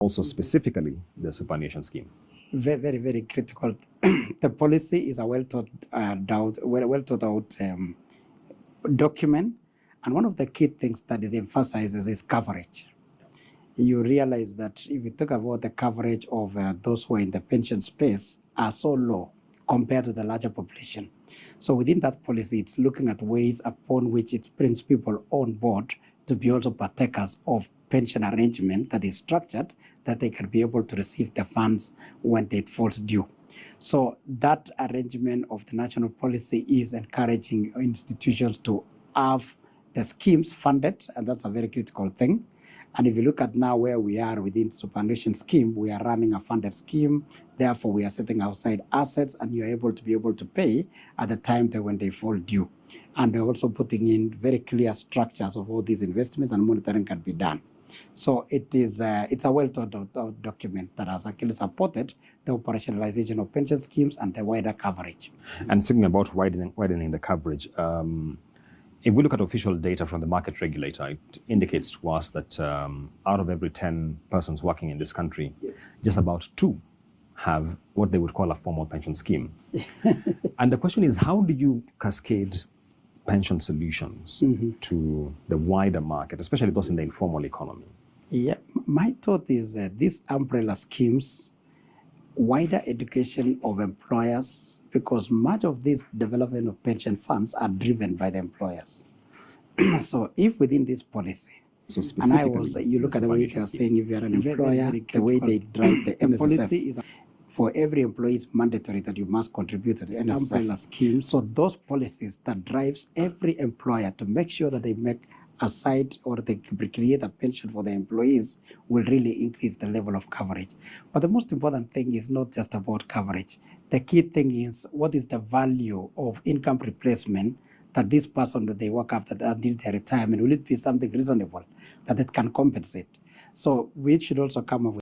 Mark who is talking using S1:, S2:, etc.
S1: Also specifically the superannuation scheme?
S2: Very, very, very critical. The policy is a well thought out document, and one of the key things that it emphasizes is coverage. You realize that if you talk about the coverage of those who are in the pension space are so low compared to the larger population. So within that policy, it's looking at ways upon which it brings people on board to be also partakers of pension arrangement that is structured, that they can be able to receive the funds when it falls due. So that arrangement of the national policy is encouraging institutions to have the schemes funded, and that's a very critical thing. And if you look at now where we are within superannuation scheme, we are running a funded scheme. Therefore, we are setting outside assets, and you're able to pay at the time when they fall due. And they're also putting in very clear structures of all these investments, and monitoring can be done. So it's a well thought out document that has actually supported the operationalization of pension schemes and the wider coverage.
S1: And speaking about widening the coverage, if we look at official data from the market regulator, it indicates to us that out of every 10 persons working in this country,
S2: yes,
S1: just about 2 have what they would call a formal pension scheme. And the question is, how do you cascade pension solutions to the wider market, especially those in the informal economy?
S2: Yeah, my thought is these umbrella schemes, wider education of employers, because much of this development of pension funds are driven by the employers. So if within this policy,
S1: So
S2: and you look at the way they are saying, if you are an employer, the way they drive the PSSF, policy is for every employee it's mandatory that you must contribute to the umbrella scheme. So those policies that drives every employer to make sure that they make aside or they create a pension for the employees will really increase the level of coverage. But the most important thing is not just about coverage. The key thing is, what is the value of income replacement that this person that they work after until their retirement? Will it be something reasonable that it can compensate? So we should also come up with